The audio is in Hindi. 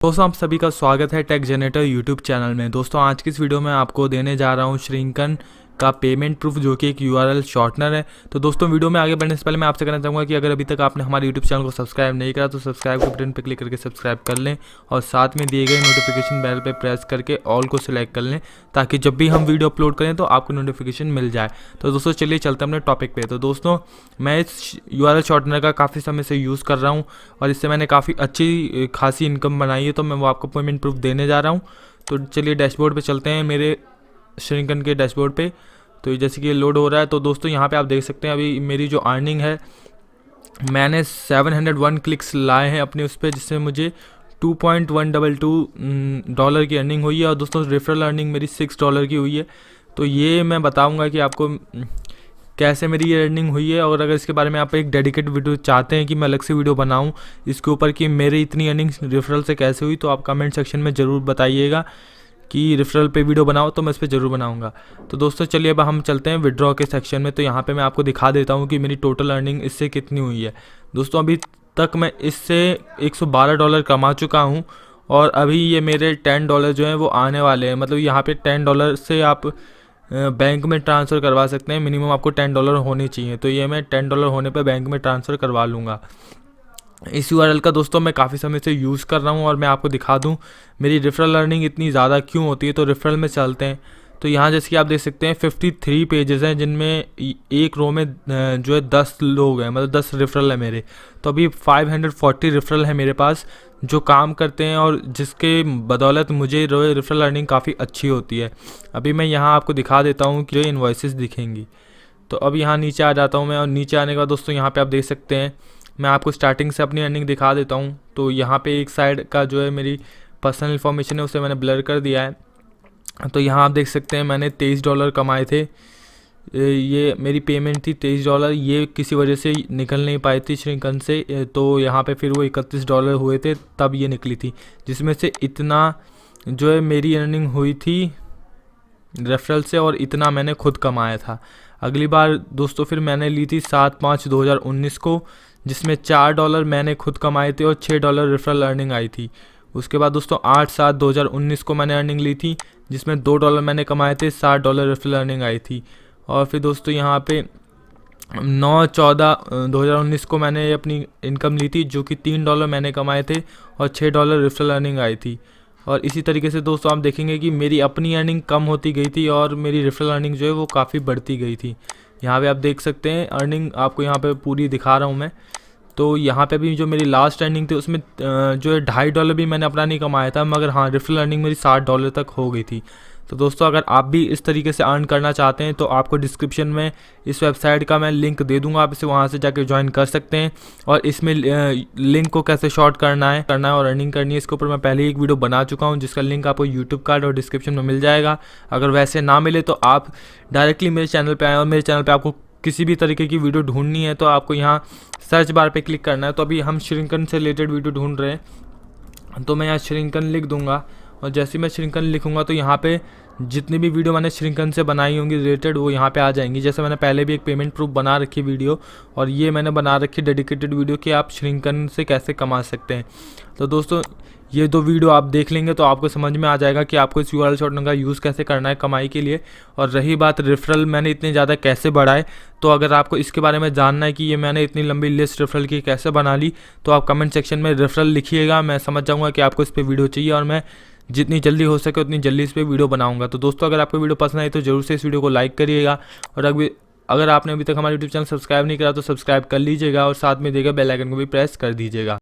दोस्तों आप सभी का स्वागत है टेक जनरेटर यूट्यूब चैनल में। दोस्तों आज की इस वीडियो में आपको देने जा रहा हूं श्रिंकन का पेमेंट प्रूफ, जो कि एक यूआरएल शॉर्टनर है। तो दोस्तों वीडियो में आगे बढ़ने से पहले मैं आपसे कहना चाहूँगा कि अगर अभी तक आपने हमारे यूट्यूब चैनल को सब्सक्राइब नहीं करा तो सब्सक्राइब के बटन पर क्लिक करके सब्सक्राइब कर लें और साथ में दिए गए नोटिफिकेशन बेल पर प्रेस करके ऑल को सिलेक्ट कर लें, ताकि जब भी हम वीडियो अपलोड करें तो आपको नोटिफिकेशन मिल जाए। तो दोस्तों चलिए चलते हैं अपने टॉपिक पे। तो दोस्तों मैं इस यूआरएल शॉर्टनर का काफ़ी समय से यूज़ कर रहा हूँ और इससे मैंने काफ़ी अच्छी खासी इनकम बनाई है, तो मैं वो आपको पेमेंट प्रूफ देने जा रहा हूँ। तो चलिए डैशबोर्ड पे चलते हैं, मेरे श्रिंकन के डैशबोर्ड पे। तो जैसे कि ये लोड हो रहा है, तो दोस्तों यहाँ पे आप देख सकते हैं अभी मेरी जो अर्निंग है, मैंने 701 क्लिक्स लाए हैं अपने उस पर, जिससे मुझे $2.122 की अर्निंग हुई है। और दोस्तों रेफरल अर्निंग मेरी $6 की हुई है। तो ये मैं बताऊंगा कि आपको कैसे मेरी ये अर्निंग हुई है, और अगर इसके बारे में आप एक डेडिकेटेड वीडियो चाहते हैं कि मैं अलग से वीडियो बनाऊं इसके ऊपर कि मेरी इतनी अर्निंग रेफरल से कैसे हुई, तो आप कमेंट सेक्शन में ज़रूर बताइएगा कि रेफरल पे वीडियो बनाओ, तो मैं इस पर ज़रूर बनाऊंगा। तो दोस्तों चलिए अब हम चलते हैं विड्रॉ के सेक्शन में। तो यहाँ पे मैं आपको दिखा देता हूँ कि मेरी टोटल अर्निंग इससे कितनी हुई है। दोस्तों अभी तक मैं इससे $112 कमा चुका हूँ, और अभी ये मेरे $10 जो हैं वो आने वाले हैं। मतलब यहाँ पे $10 से आप बैंक में ट्रांसफ़र करवा सकते हैं, मिनिमम आपको $10 होने चाहिए। तो ये मैं $10 होने पे बैंक में ट्रांसफ़र करवा लूँगा। इस यूआरएल का दोस्तों मैं काफ़ी समय से यूज़ कर रहा हूँ, और मैं आपको दिखा दूँ मेरी रेफरल अर्निंग इतनी ज़्यादा क्यों होती है। तो रेफरल में चलते हैं। तो यहाँ जैसे कि आप देख सकते हैं 53 पेजेस हैं, जिनमें एक रो में जो है 10 लोग हैं, मतलब 10 रेफरल है मेरे। तो अभी 540 रेफरल है मेरे पास जो काम करते हैं, और जिसके बदौलत मुझे रेफरल अर्निंग काफ़ी अच्छी होती है। अभी मैं यहाँ आपको दिखा देता हूँ कि जो इन्वॉइसेस दिखेंगी। तो अब यहाँ नीचे आ जाता हूँ मैं, और नीचे आने के बाद दोस्तों यहाँ पे आप देख सकते हैं मैं आपको स्टार्टिंग से अपनी अर्निंग दिखा देता हूँ। तो यहाँ पे एक साइड का जो है मेरी पर्सनल इन्फॉर्मेशन है उसे मैंने ब्लर कर दिया है। तो यहाँ आप देख सकते हैं मैंने $23 कमाए थे। ये मेरी पेमेंट थी $23। ये किसी वजह से निकल नहीं पाई थी श्रिंकन से, तो यहाँ पे फिर वो $31 हुए थे, तब ये निकली थी, जिसमें से इतना जो है मेरी अर्निंग हुई थी रेफरल से, और इतना मैंने खुद कमाया था। अगली बार दोस्तों फिर मैंने ली थी 7/5/2019 को, जिसमें $4 मैंने खुद कमाए थे और $6 रेफरल अर्निंग आई थी। उसके बाद दोस्तों 8/7/2019 को मैंने अर्निंग ली थी, जिसमें $2 मैंने कमाए थे, $60 रेफरल अर्निंग आई थी। और फिर दोस्तों यहाँ पे 9/14/2019 को मैंने अपनी इनकम ली थी, जो कि $3 मैंने कमाए थे और $6 रेफरल अर्निंग आई थी। और इसी तरीके से दोस्तों आप देखेंगे कि मेरी अपनी अर्निंग कम होती गई थी और मेरी रेफरल अर्निंग जो है वो काफ़ी बढ़ती गई थी। यहाँ पे आप देख सकते हैं अर्निंग आपको यहाँ पे पूरी दिखा रहा हूँ मैं। तो यहाँ पे भी जो मेरी लास्ट अर्निंग थी उसमें जो है $2.5 भी मैंने अपना नहीं कमाया था, मगर हाँ रेफरल अर्निंग मेरी $60 तक हो गई थी। तो दोस्तों अगर आप भी इस तरीके से अर्न करना चाहते हैं तो आपको डिस्क्रिप्शन में इस वेबसाइट का मैं लिंक दे दूंगा, आप इसे वहाँ से जाके ज्वाइन कर सकते हैं। और इसमें लिंक को कैसे शॉर्ट करना है और अर्निंग करनी है, इसके ऊपर मैं पहले एक वीडियो बना चुका हूँ, जिसका लिंक आपको यूट्यूब कार्ड और डिस्क्रिप्शन में मिल जाएगा। अगर वैसे ना मिले तो आप डायरेक्टली मेरे चैनल पर आएँ, और मेरे चैनल पर आपको किसी भी तरीके की वीडियो ढूंढनी है तो आपको यहाँ सर्च बार पे क्लिक करना है। तो अभी हम श्रिंकन से रिलेटेड वीडियो ढूंढ रहे हैं, तो मैं यहाँ श्रिंकन लिख दूंगा, और जैसे मैं श्रिंकन लिखूंगा तो यहाँ पे जितनी भी वीडियो मैंने श्रिंकन से बनाई होंगी रिलेटेड, वो यहाँ पे आ जाएंगी। जैसे मैंने पहले भी एक पेमेंट प्रूफ बना रखी वीडियो, और ये मैंने बना रखी डेडिकेटेड वीडियो कि आप श्रिंकन से कैसे कमा सकते हैं। तो दोस्तों ये दो वीडियो आप देख लेंगे तो आपको समझ में आ जाएगा कि आपको इस यूआरएल शॉर्टनर का यूज़ कैसे करना है कमाई के लिए। और रही बात रेफरल मैंने इतने ज़्यादा कैसे बढ़ाए, तो अगर आपको इसके बारे में जानना है कि ये मैंने इतनी लंबी लिस्ट रेफरल की कैसे बना ली, तो आप कमेंट सेक्शन में रेफरल लिखिएगा। मैं समझ जाऊँगा कि आपको इस पर वीडियो चाहिए, और मैं जितनी जल्दी हो सके उतनी जल्दी इस पर वीडियो बनाऊँगा। तो दोस्तों अगर आपको वीडियो पसंद आई तो ज़रूर से इस वीडियो को लाइक करिएगा, और अगर आपने अभी तक हमारे यूट्यूब चैनल सब्सक्राइब नहीं करा तो सब्सक्राइब कर लीजिएगा, और साथ में दिए गए बेल आइकन को भी प्रेस कर दीजिएगा।